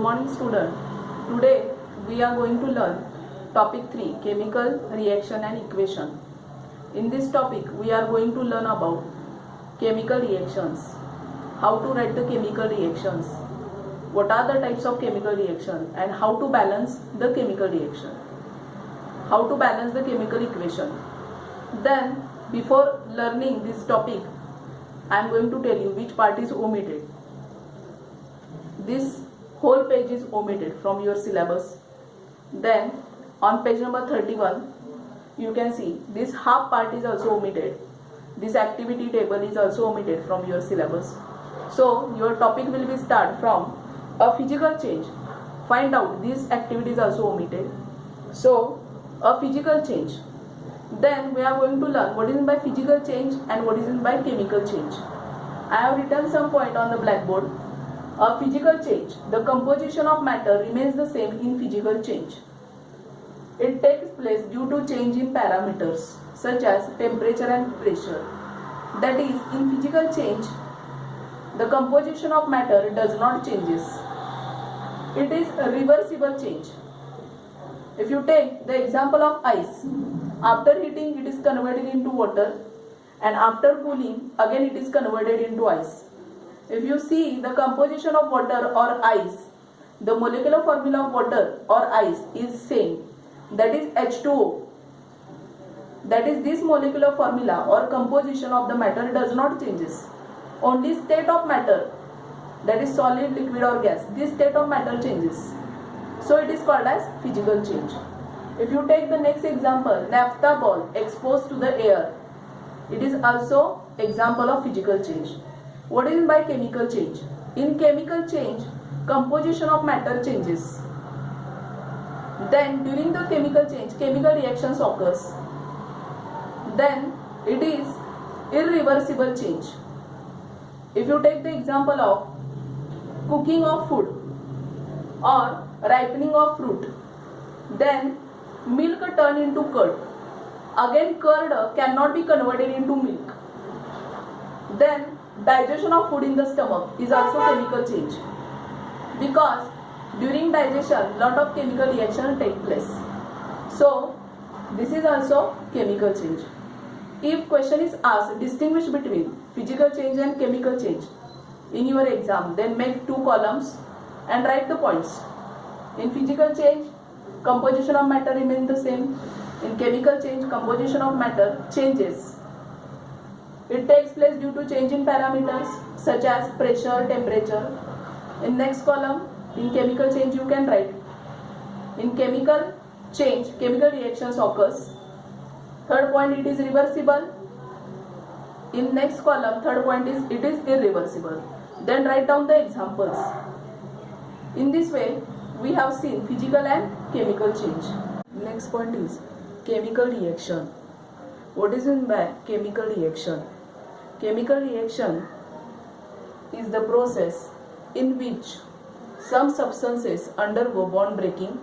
morning student. Today we are going to learn topic 3, chemical reaction and equation. In this topic we are going to learn about chemical reactions, how to write the chemical reactions, what are the types of chemical reaction, and how to balance the chemical reaction, how to balance the chemical equation. Then before learning this topic, I am going to tell you which part is omitted. This whole page is omitted from your syllabus. Then on page number 31 you can see this half part is also omitted. This activity table is also omitted from your syllabus. So your topic will be start from a physical change. Find out this activity is also omitted. So a physical change. Then we are going to learn what is meant by physical change and what is meant by chemical change. I have written some point on the blackboard. A physical change. The composition of matter remains the same in physical change. It takes place due to change in parameters such as temperature and pressure. That is, in physical change, the composition of matter does not changes. It is a reversible change. If you take the example of ice, after heating it is converted into water, and after cooling again it is converted into ice. If you see the composition of water or ice, the molecular formula of water or ice is same, that is H2O. That is, this molecular formula or composition of the matter does not changes. Only state of matter, that is solid, liquid or gas, this state of matter changes. So it is called as physical change. If you take the next example, naphtha ball exposed to the air, it is also example of physical change. What is by chemical change? In chemical change, composition of matter changes. Then during the chemical change, chemical reactions occurs. Then it is irreversible change. If you take the example of cooking of food or ripening of fruit, then milk turn into curd. Again curd cannot be converted into milk. Then digestion of food in the stomach is also chemical change, because during digestion lot of chemical reaction take place. So this is also chemical change. If question is asked, distinguish between physical change and chemical change in your exam, then make 2 columns and write the points. In physical change, composition of matter remains the same. In chemical change, composition of matter changes. It takes place due to change in parameters such as pressure, temperature. In next column, in chemical change you can write. In chemical change, chemical reactions occurs. Third point, it is reversible. In next column, third point is it is irreversible. Then write down the examples. In this way, we have seen physical and chemical change. Next point is chemical reaction. What is meant by chemical reaction? Chemical reaction is the process in which some substances undergo bond breaking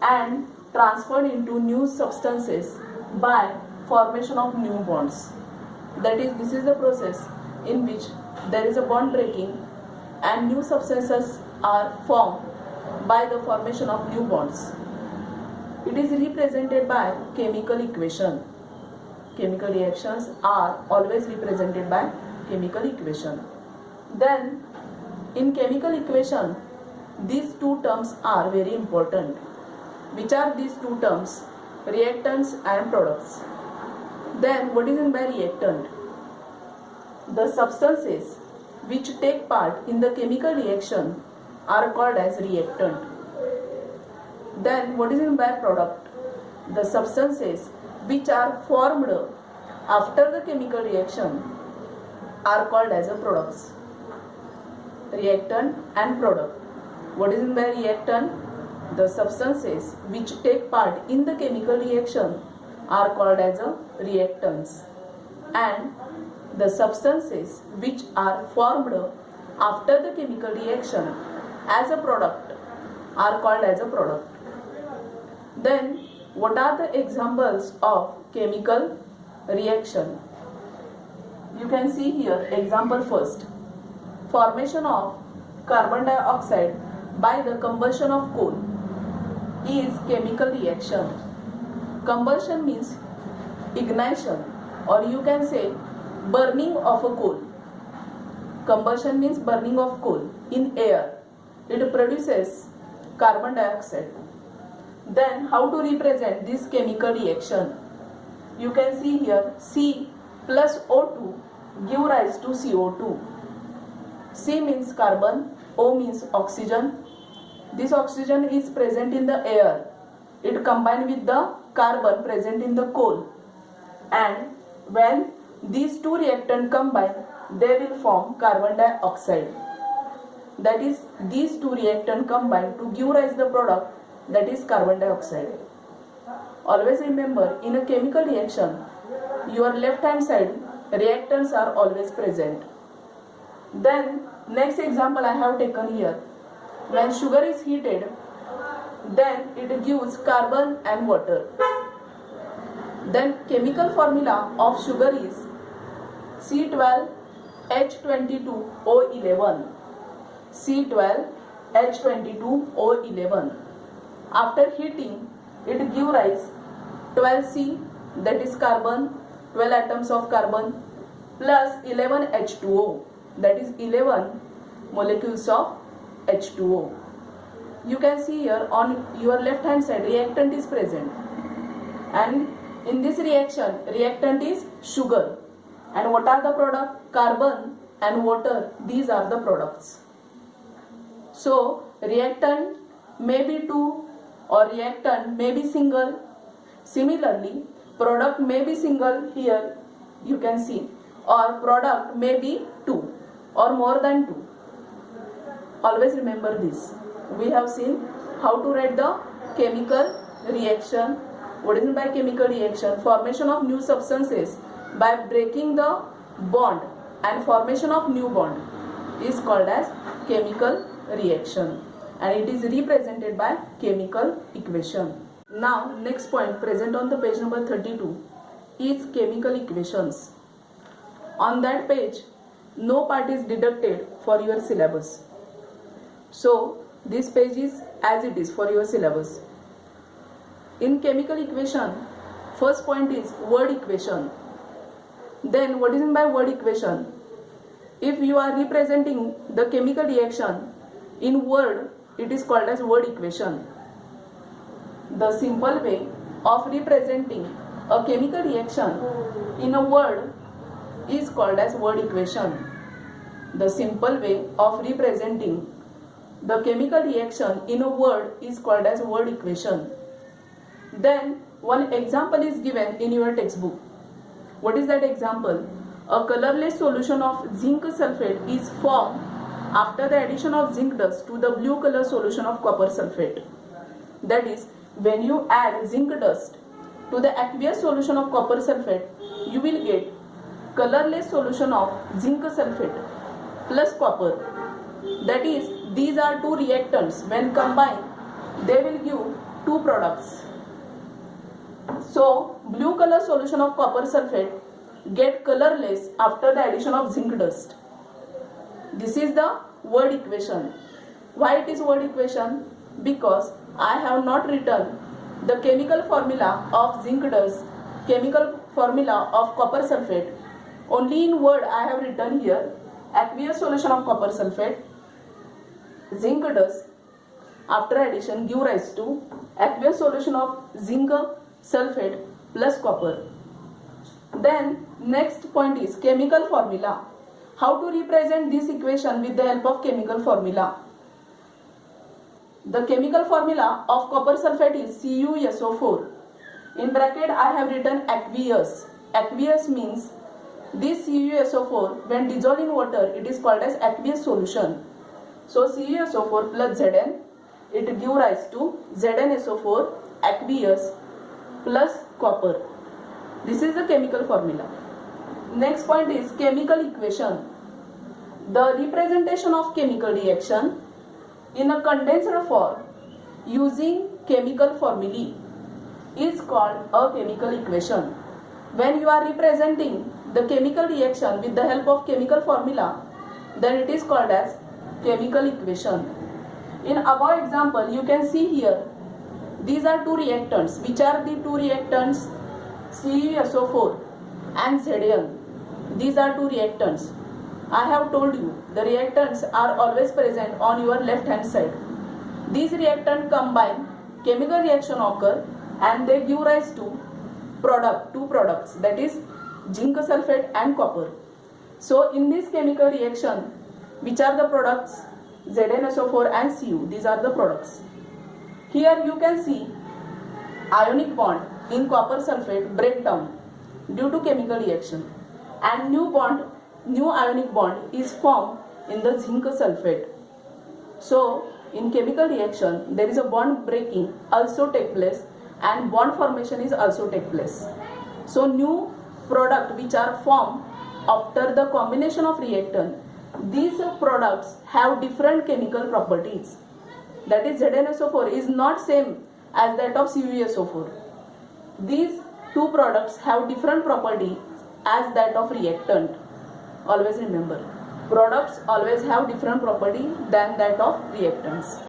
and transferred into new substances by formation of new bonds. That is, this is the process in which there is a bond breaking and new substances are formed by the formation of new bonds. It is represented by chemical equation. Chemical reactions are always represented by chemical equation. Then in chemical equation, these 2 terms are very important. Which are these 2 terms? Reactants and products. Then what is meant by reactant? The substances which take part in the chemical reaction are called as reactant. Then what is meant by product? The substances which are formed after the chemical reaction are called as a products. Reactant and product. What is meant by reactant? The substances which take part in the chemical reaction are called as a reactants, and the substances which are formed after the chemical reaction as a product are called as a product. Then what are the examples of chemical reaction? You can see here example first. Formation of carbon dioxide by the combustion of coal is chemical reaction. Combustion means ignition, or you can say burning of a coal. Combustion means burning of coal in air. It produces carbon dioxide. Then how to represent this chemical reaction? You can see here C plus O2 give rise to CO2. C means carbon, O means oxygen. This oxygen is present in the air. It combines with the carbon present in the coal. And when these two reactants combine, they will form carbon dioxide. That is, these two reactants combine to give rise the product, that is carbon dioxide. Always remember, in a chemical reaction, your left hand side reactants are always present. Then next example I have taken here. When sugar is heated, then it gives carbon and water. Then chemical formula of sugar is C12H22O11. C12H22O11. After heating, it gives rise 12C, that is carbon, 12 atoms of carbon, plus 11 H2O, that is 11 molecules of H2O. You can see here on your left hand side reactant is present, and in this reaction reactant is sugar, and what are the products? Carbon and water. These are the products. So reactant may be 2 or reactant may be single. Similarly, product may be single, here you can see, or product may be 2 or more than 2. Always remember this. We have seen how to write the chemical reaction. What is meant by chemical reaction? Formation of new substances by breaking the bond, and formation of new bond is called as chemical reaction, and it is represented by chemical equation. Now next point present on the page number 32 is chemical equations. On that page no part is deducted for your syllabus. So this page is as it is for your syllabus. In chemical equation, first point is word equation. Then what is meant by word equation? If you are representing the chemical reaction in word, it is called as word equation. The simple way of representing a chemical reaction in a word is called as word equation. The simple way of representing the chemical reaction in a word is called as word equation. Then one example is given in your textbook. What is that example? A colorless solution of zinc sulfate is formed after the addition of zinc dust to the blue color solution of copper sulfate. That is, when you add zinc dust to the aqueous solution of copper sulfate, you will get colorless solution of zinc sulfate plus copper. That is, these are two reactants. When combined, they will give two products. So blue color solution of copper sulfate get colorless after the addition of zinc dust. This is the word equation. Why it is word equation? Because I have not written the chemical formula of zinc dust, chemical formula of copper sulfate. Only in word I have written here aqueous solution of copper sulfate, zinc dust after addition give rise to aqueous solution of zinc sulfate plus copper. Then next point is chemical formula. How to represent this equation with the help of chemical formula? The chemical formula of copper sulfate is CuSO4. In bracket I have written aqueous. Aqueous means this CuSO4 when dissolved in water it is called as aqueous solution. So CuSO4 plus Zn, it give rise to ZnSO4 aqueous plus copper. This is the chemical formula. Next point is chemical equation. The representation of chemical reaction in a condensed form using chemical formulae is called a chemical equation. When you are representing the chemical reaction with the help of chemical formula, then it is called as chemical equation. In above example, you can see here, these are two reactants. Which are the two reactants? CuSO4 and ZN. These are two reactants. I have told you, the reactants are always present on your left hand side. These reactants combine, chemical reaction occur, and they give rise to two products, that is zinc sulfate and copper. So in this chemical reaction, which are the products? ZnSO4 and Cu. These are the products. Here you can see ionic bond in copper sulfate break down due to chemical reaction, and new ionic bond is formed in the zinc sulfate. So in chemical reaction, there is a bond breaking also take place, and bond formation is also take place. So new product which are formed after the combination of reactant, these products have different chemical properties. That is, ZnSO4 is not same as that of CuSO4. These two products have different property as that of reactant. Always remember, products always have different property than that of reactants.